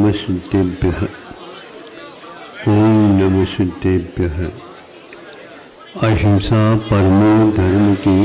नमस्तुभ्यः। ओम नमस्तुभ्यः। अहिंसा परमो धर्म की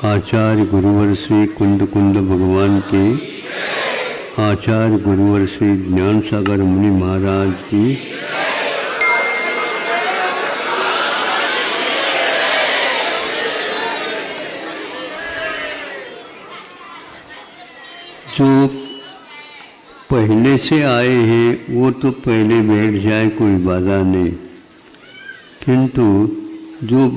आचार्य गुरुवर श्री कुंद कुंद भगवान के आचार्य गुरुवर श्री ज्ञान सागर मुनि महाराज की जो पहले से आए हैं वो तो पहले बैठ जाए, कोई बाधा नहीं, किंतु जो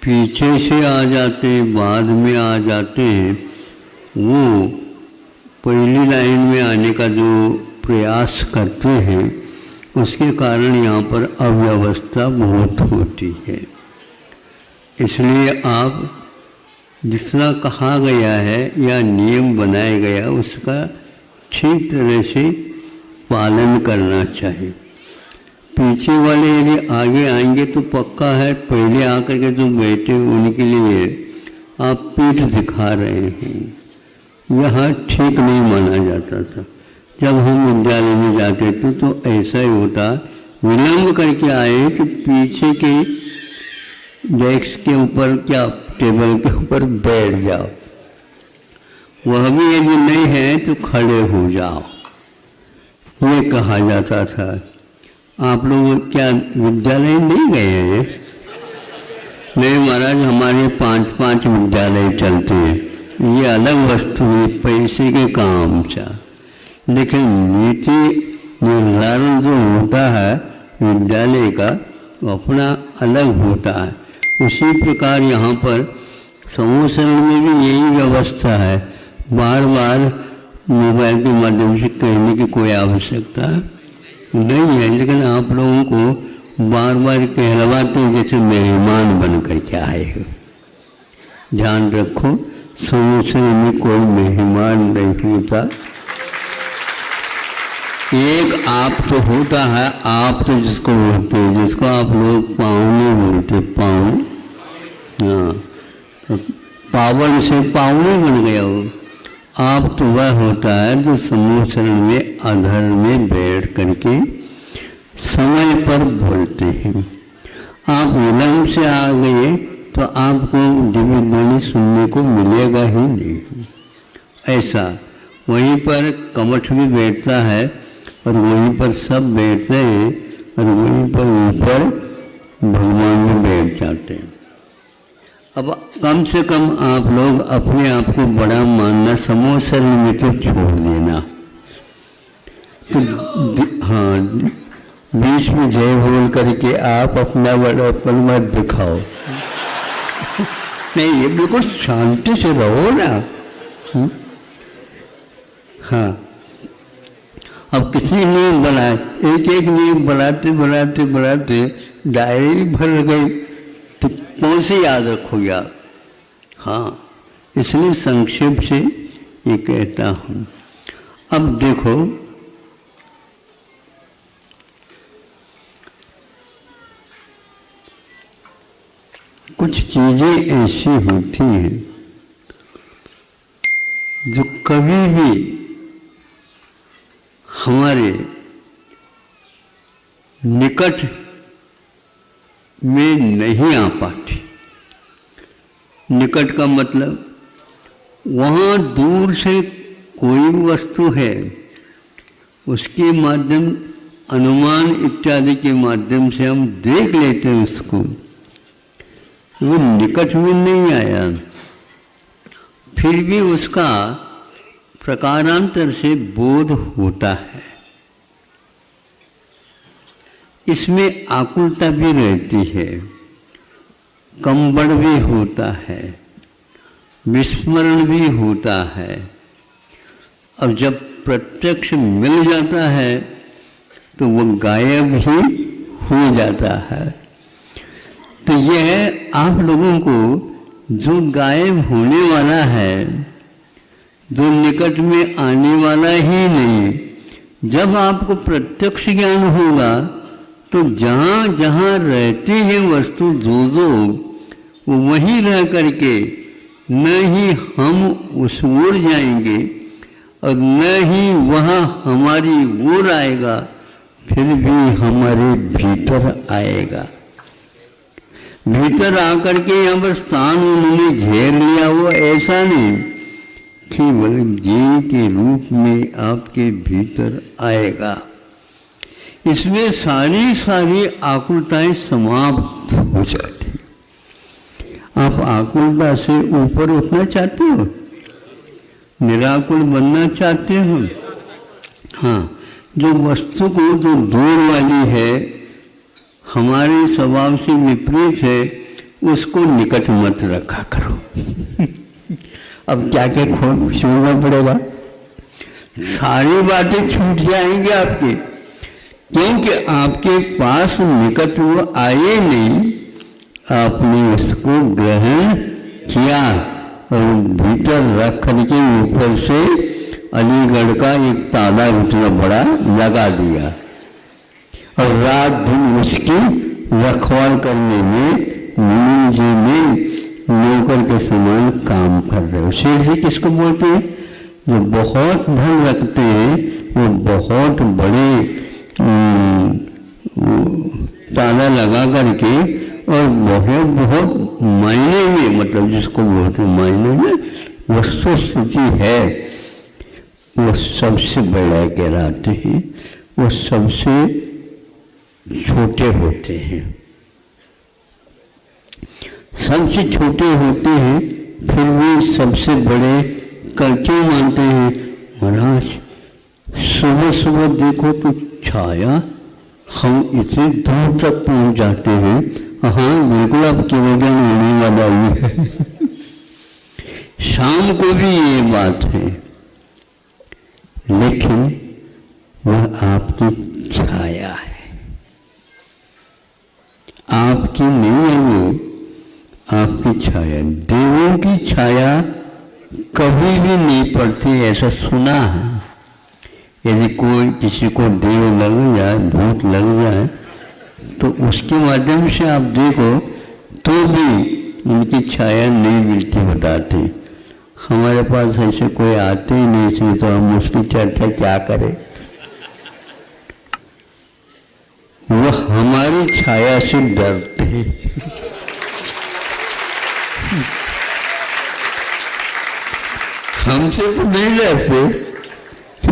पीछे से आ जाते हैं, बाद में आ जाते हैं, वो पहली लाइन में आने का जो प्रयास करते हैं उसके कारण यहाँ पर अव्यवस्था बहुत होती है। इसलिए आप जितना कहा गया है या नियम बनाया गया उसका ठीक तरह से पालन करना चाहिए। पीछे वाले यदि आगे आएंगे तो पक्का है, पहले आकर के जो बैठे उनके लिए आप पीठ दिखा रहे हैं, यह ठीक नहीं माना जाता था। जब हम विद्यालय में जाते थे तो ऐसा ही होता, विलम्ब करके आए तो पीछे के डेस्क के ऊपर क्या टेबल के ऊपर बैठ जाओ, वह भी यदि नहीं है तो खड़े हो जाओ, ये कहा जाता था। आप लोग क्या विद्यालय नहीं गए हैं? नहीं महाराज, हमारे 5-5 विद्यालय चलते हैं, ये अलग वस्तु है, पैसे के काम था। लेकिन नीति निर्धारण जो होता है विद्यालय का अपना अलग होता है। उसी प्रकार यहाँ पर समूह शरण में भी यही व्यवस्था है। बार बार मोबाइल के माध्यम से कहने की कोई आवश्यकता नहीं है, लेकिन आप लोगों को बार बार कहलवाते हैं जैसे मेहमान बन कर के आए हो। ध्यान रखो, समूह शरण में कोई मेहमान नहीं होता। एक आप तो होता है, आप तो जिसको बोलते हैं, जिसको आप लोग पावने बोलते, पावने, हाँ, तो पावन से पावने बन गया हो। आप तो वह होता है जो समूह शरण में अधर में बैठ करके समय पर बोलते हैं। आप विलम्ब से आ गए तो आपको दिव्य वाणी सुनने को मिलेगा ही नहीं। ऐसा वहीं पर कमठ भी बैठता है और वहीं पर सब बैठते हैं और वहीं पर ऊपर भगवान भी बैठ जाते हैं। अब कम से कम आप लोग अपने आप को बड़ा मानना, समूह शरण में तो छोड़ देना। तो हाँ, बीच में जय बोल करके आप अपना बड़ापन मत दिखाओ। नहीं, ये बिल्कुल शांति से रहो ना। हाँ, अब किसी नियम बनाए, एक एक नियम बनाते बनाते बनाते डायरी भर गई तो कौन से याद रखोगे आप? हाँ, इसलिए संक्षेप से ये कहता हूँ। अब देखो, कुछ चीज़ें ऐसी होती हैं जो कभी भी हमारे निकट में नहीं आ पाती। निकट का मतलब वहाँ दूर से कोई वस्तु है, उसके माध्यम, अनुमान इत्यादि के माध्यम से हम देख लेते हैं उसको, वो निकट में नहीं आया, फिर भी उसका प्रकारांतर से बोध होता है। इसमें आकुलता भी रहती है, कंबड़ भी होता है, विस्मरण भी होता है, और जब प्रत्यक्ष मिल जाता है तो वह गायब ही हो जाता है। तो यह आप लोगों को जो गायब होने वाला है, जो निकट में आने वाला ही नहीं, जब आपको प्रत्यक्ष ज्ञान होगा तो जहाँ जहाँ रहती है वस्तु जो वो वहीं रह करके न ही हम उस ओर जाएंगे और न ही वहाँ हमारी ओर आएगा, फिर भी हमारे भीतर आएगा। भीतर आकर के यहाँ पर स्थान उन्होंने घेर लिया, वो ऐसा नहीं, केवल ज्ञेय के रूप में आपके भीतर आएगा। इसमें सारी सारी आकुलताएं समाप्त हो जाती। आप आकुलता से ऊपर उठना चाहते हो, निराकुल बनना चाहते हो? हाँ, जो वस्तु को जो दूर वाली है, हमारे स्वभाव से विपरीत है, उसको निकट मत रखा करो। अब क्या क्या छोड़ना पड़ेगा, सारी बातें छूट जाएंगी आपकी, क्योंकि आपके पास निकट वो आए नहीं, आपने उसको ग्रहण किया और भीतर रख करके ऊपर से अलीगढ़ का एक ताला इतना बड़ा लगा दिया और रात दिन उसकी रखवाल करने में मुनि जी ने नौकर के समान काम कर रहे हो। शेर जी किसको बोलते हैं? जो बहुत धन रखते हैं, वो बहुत बड़े ताला लगा करके और बहुत बहुत मायने में, मतलब जिसको बोलते हैं मायने में वस्तु स्थिति है, वो सबसे बड़ा कहलाते हैं, वो सबसे छोटे होते हैं। सबसे छोटे होते हैं, फिर भी सबसे बड़े क्यों मानते हैं? महाराज सुबह सुबह देखो तो छाया, हम इतने दूर तक पहुंच जाते हैं। हाँ बिल्कुल, अब किलोज्ञान होने वाला ही है। शाम को भी ये बात है, लेकिन वह आपकी छाया है, आपकी नहीं है, वो आपकी छाया। देवों की छाया कभी भी नहीं पड़ती, ऐसा सुना है। यदि कोई किसी को देव लग जाए, भूत लग जाए, तो उसके माध्यम से आप देखो तो भी उनकी छाया नहीं मिलती, बताते। हमारे पास ऐसे कोई आते ही नहीं, इसलिए तो हम उसकी चर्चा क्या करें। वो हमारी छाया से डरते हैं। हमसे तो नहीं डरते,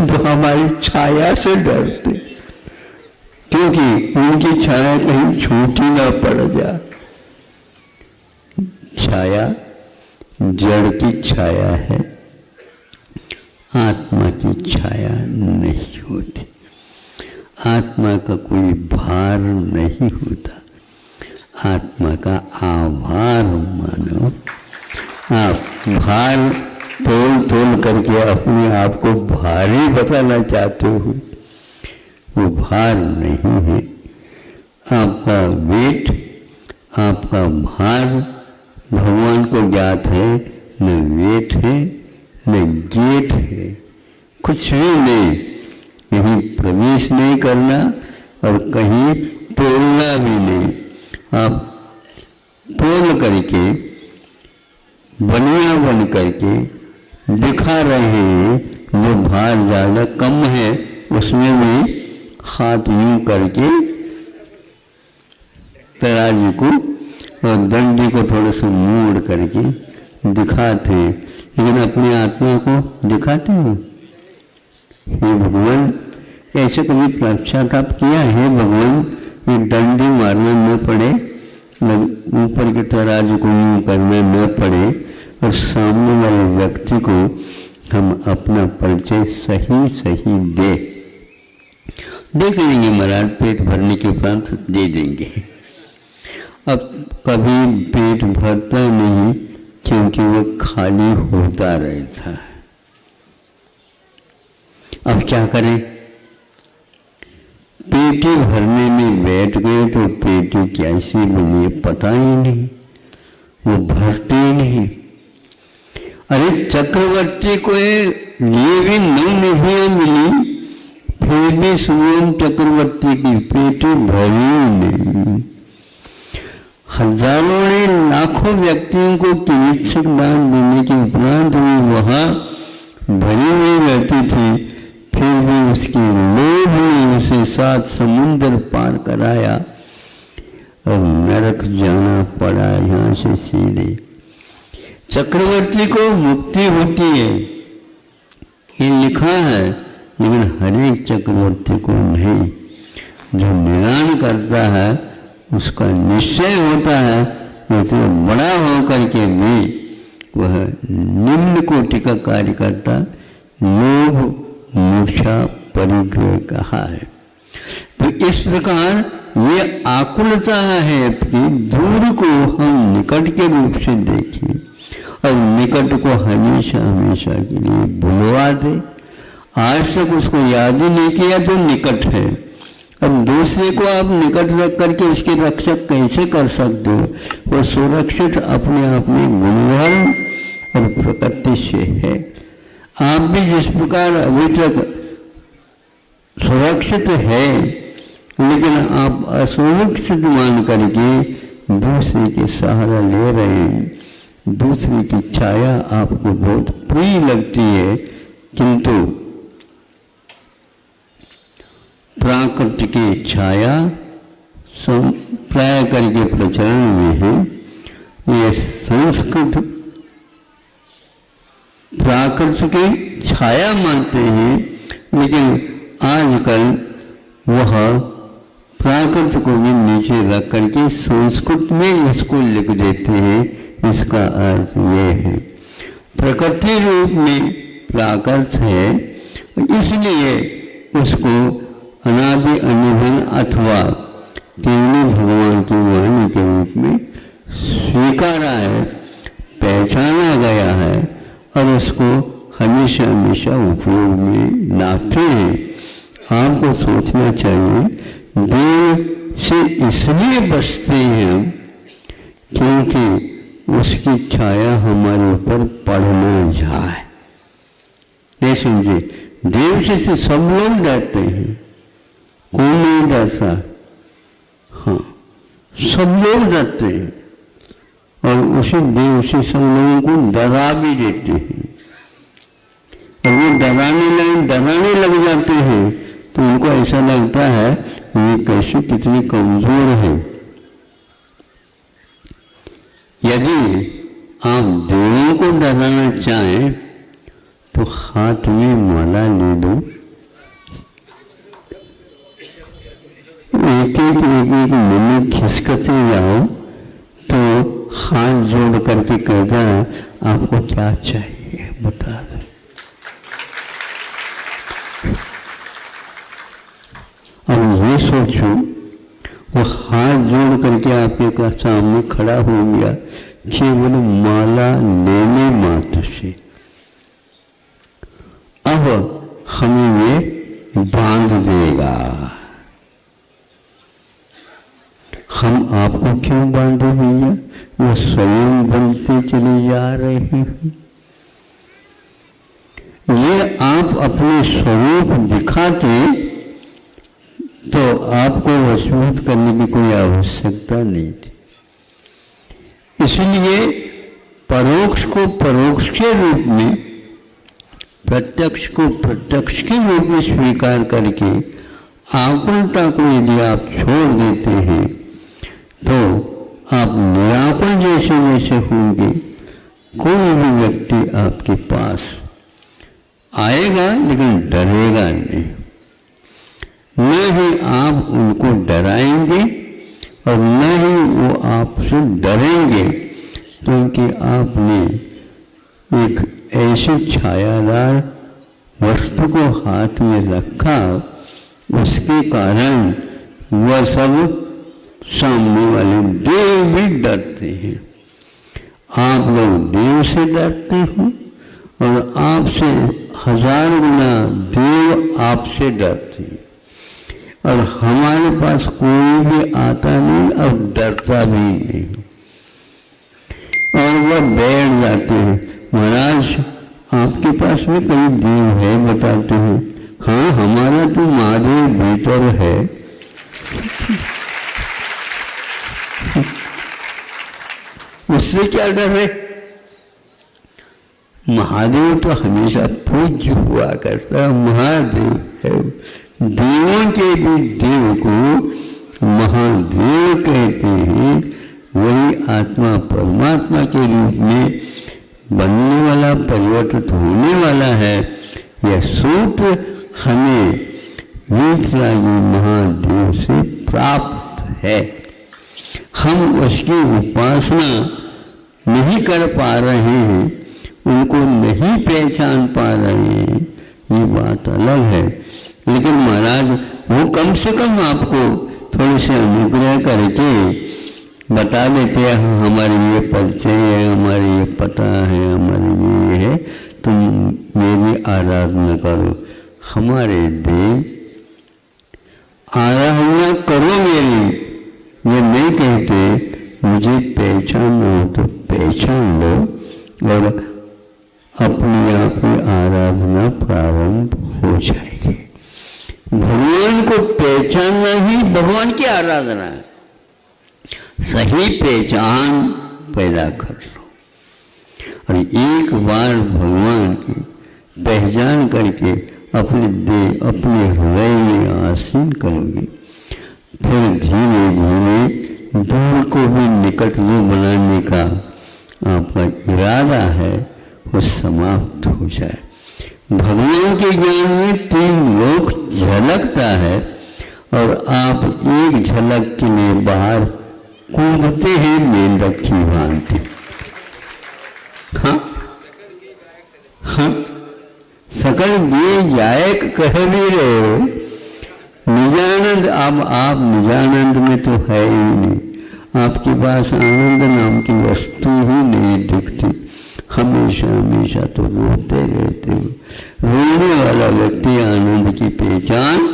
तो हमारी छाया से डरते, क्योंकि उनकी छाया कहीं छूटी ना पड़ जाए। छाया जड़ की छाया है, आत्मा की छाया नहीं होती। आत्मा का कोई भार नहीं होता, आत्मा का आभार मानो। आप भार तोल तोल करके अपने आप को भारी बताना चाहते हो, वो भार नहीं है। आपका वेट, आपका भार भगवान को ज्ञात है, न वेट है न गेट है, कुछ भी नहीं। कहीं प्रवेश नहीं करना और कहीं तोड़ना भी नहीं। आप तोड़ करके बनिया बन करके दिखा रहे हैं, जो भार ज़्यादा कम है उसमें भी हाथ यूं करके तराजू को और डंडी को थोड़ा सा मोड़ करके दिखाते हैं, लेकिन अपनी आत्मा को दिखाते हैं। हे भगवान, ऐसे कभी पश्चाताप किया है भगवान, ये डंडी मारना न पड़े, ऊपर के तराजू को यूं करना न पड़े, और सामने वाले व्यक्ति को हम अपना परिचय सही सही देख लेंगे महाराज, पेट भरने के उपरांत दे देंगे। अब कभी पेट भरता नहीं, क्योंकि वो खाली होता रहता है। अब क्या करें? पेटी भरने में बैठ गए तो पेटी कैसी बनी पता ही नहीं, वो भरते ही नहीं। अरे चक्रवर्ती को ये भी 9 निधियां मिली, फिर भी सुवर्ण चक्रवर्ती की पेटी भरी नहीं। हजारों ने लाखों व्यक्तियों को चिकित्सक दान देने के उपरांत भी वहाँ भरी हुई रहती थी, फिर भी उसकी लोभ ने उसे 7 समुद्र पार कराया और नरक जाना पड़ा यहाँ से सीधे। चक्रवर्ती को मुक्ति होती है ये लिखा है, लेकिन हर एक चक्रवर्ती को नहीं। जो निदान करता है उसका निश्चय होता है, इतना बड़ा होकर के भी वह निम्न कोटि का कार्य करता, लोभ मूर्छा परिग्रह कहा है। तो इस प्रकार ये आकुलता है कि दूर को हम निकट के रूप से देखें और निकट को हमेशा हमेशा के लिए भुलवा दे। आज तक उसको याद ही नहीं किया तो निकट है, अब दूसरे को आप निकट रख करके उसकी रक्षा कैसे कर सकते हो? वो सुरक्षित अपने आप में गुणधर्म और प्रकृति से है। आप भी जिस प्रकार अभी तक सुरक्षित है, लेकिन आप असुरक्षित मान करके दूसरे के सहारा ले रहे हैं। दूसरे की छाया आपको बहुत प्रिय लगती है, किंतु प्राकृत की छाया प्राय करके प्रचलन में है। ये संस्कृत प्राकृत की छाया मानते हैं, लेकिन आजकल वह प्राकृत को भी नीचे रख करके संस्कृत में इसको लिख देते हैं। इसका अर्थ ये है प्रकृति रूप में प्राकृत है, इसलिए उसको अनादि अनिधन अथवा केवल भगवान की वाणी के रूप में स्वीकारा है, पहचाना गया है और उसको हमेशा हमेशा उपयोग में लाते हैं। आपको सोचना चाहिए, देव से इसलिए बचते हैं क्योंकि उसकी छाया हमारे ऊपर पड़ न जाए। नहीं समझे? देव से सब लोग डरते हैं, कौन नहीं डरता? हाँ, सब लोग डरते हैं और उसी देव से सब लोगों को डरा भी देते हैं। और वो डराने लग जाते हैं तो उनको ऐसा लगता है ये कैसे कितनी कमजोर है। यदि आप देवों को डराना चाहें तो हाथ में माला ले लो, एक एक मिनट खिसकते जाओ तो हाथ जोड़ करके कहता है आपको क्या चाहिए बता दो। अब ये सोचो, वो हाथ जोड़ करके आपके सामने खड़ा हो गया केवल माला लेने मात्र से। अब हमें ये बांध देगा। हम आपको क्यों बांधे भैया? वो स्वयं बनते चले जा रहे हैं। ये आप अपने स्वरूप दिखाते तो आपको वसूल करने की कोई आवश्यकता नहीं थी। इसलिए परोक्ष को परोक्ष के रूप में, प्रत्यक्ष को प्रत्यक्ष के रूप में स्वीकार करके आकुलता को यदि आप छोड़ देते हैं तो आप निराकुल जैसे जैसे होंगे, कोई भी व्यक्ति आपके पास आएगा लेकिन डरेगा नहीं। न ही आप उनको डराएंगे और न ही वो आपसे डरेंगे, क्योंकि आपने एक ऐसे छायादार वस्तु को हाथ में रखा, उसके कारण वह सब सामने वाले देव भी डरते हैं। आप लोग देव से डरते हो और आपसे 1000 गुना देव आपसे डरते हैं। और हमारे पास कोई भी आता नहीं और डरता भी नहीं, और वह बैठ जाते हैं। महाराज आपके पास में कोई देव है बताते हैं? हाँ, हमारा तो महादेव भीतर है। उससे क्या डर है? महादेव तो हमेशा पूज्य हुआ करता, महादेव है, देवों के भी देव को महादेव कहते हैं। वही आत्मा परमात्मा के रूप में बनने वाला, परिवर्तित होने वाला है। यह सूत्र हमें वीतरागी महादेव से प्राप्त है। हम उसकी उपासना नहीं कर पा रहे हैं, उनको नहीं पहचान पा रहे हैं, ये बात अलग है। लेकिन महाराज वो कम से कम आपको थोड़े से अनुग्रह करके बता देते हैं, हमारे ये परिचय है, हमारे ये पता है, हमारे ये है, तुम मेरी आराधना करो। हमारे देव आराधना करो मेरी, ये नहीं कहते मुझे पहचानना हो तो पहचान लो और अपने आप ही आराधना प्रारंभ हो जाएगी। भगवान को पहचानना ही भगवान की आराधना है। सही पहचान पैदा कर लो और एक बार भगवान की पहचान करके अपने देह, अपने हृदय में आसीन करोगे, फिर धीरे धीरे दूर को भी निकट में बनाने का आपका इरादा है वो समाप्त हो जाए। भगवान के ज्ञान में 3 लोक झलकता है और आप एक झलक के लिए बाहर कूदते हैं मेंढक की भांति। हाँ हाँ, सकल दिए जायक कह भी रहे हो, निजानंद। अब आप निजानंद में तो है ही नहीं, आपके पास आनंद नाम की वस्तु ही नहीं दिखती। हमेशा हमेशा तो रोते रहते हो। रोने वाला व्यक्ति आनंद की पहचान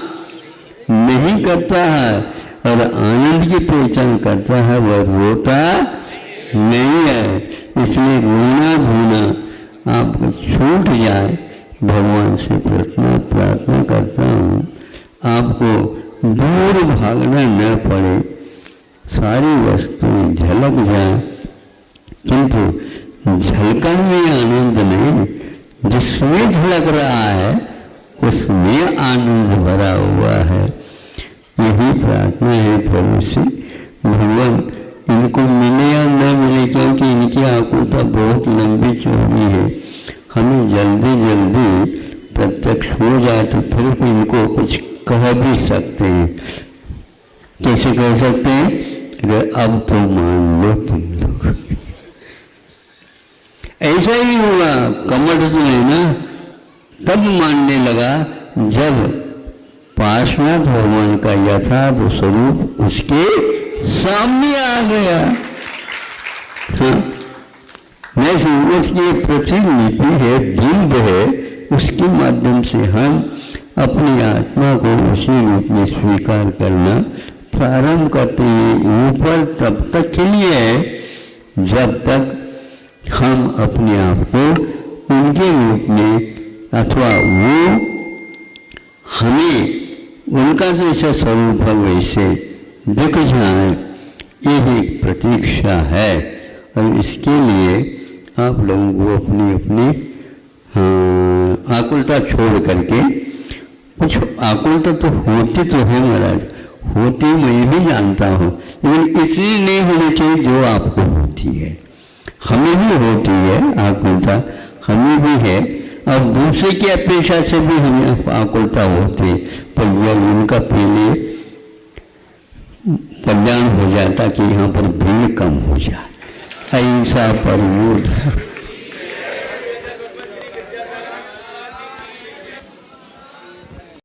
नहीं करता है और आनंद की पहचान करता है, वह रोता नहीं है। इसलिए रोना धोना आपको छूट जाए, भगवान से प्रार्थना करता हूँ आपको दूर भागना न पड़े, सारी वस्तुएं झलक जाए, किंतु झलकन में आनंद नहीं, जिसमें झलक रहा है उसमें आनंद भरा हुआ है। यही प्रार्थना है प्रभु से। भगवान इनको मिले या न मिले, क्योंकि इनकी आकुलता बहुत लंबी चौड़ी है, हमें जल्दी जल्दी प्रत्यक्ष हो जाए तो फिर इनको कुछ कह भी सकते हैं। कैसे कह सकते हैं? अगर अब तो मान लो तुम लोग। ऐसा ही हुआ, कमर से लेना तब मानने लगा जब पार्श्वनाथ भगवान का यथार्थ स्वरूप उसके सामने आ गया। वैसे उसकी प्रतिलिपि है, बिंब है, उसके माध्यम से हम अपनी आत्मा को उसी रूप में स्वीकार करना प्रारंभ करते हैं। ऊपर तब तक के लिए है जब तक हम अपने आप को उनके रूप में अथवा वो हमें उनका जैसा स्वरूप है वैसे दिख जाए, यही एक प्रतीक्षा है। और इसके लिए आप लोगों को अपनी अपनी आकुलता छोड़ करके, कुछ आकुलता तो होती तो है महाराज, होती मैं भी जानता हूँ, लेकिन इतनी नहीं होनी चाहिए जो आपको होती है। हमें भी होती है आकुलता, हमें भी है, और दूसरे की अपेक्षा से भी हमें आकुलता होती है, पर यह उनका पहले कल्याण हो जाता कि यहाँ पर भीड़ कम हो जाए। अहिंसा परमो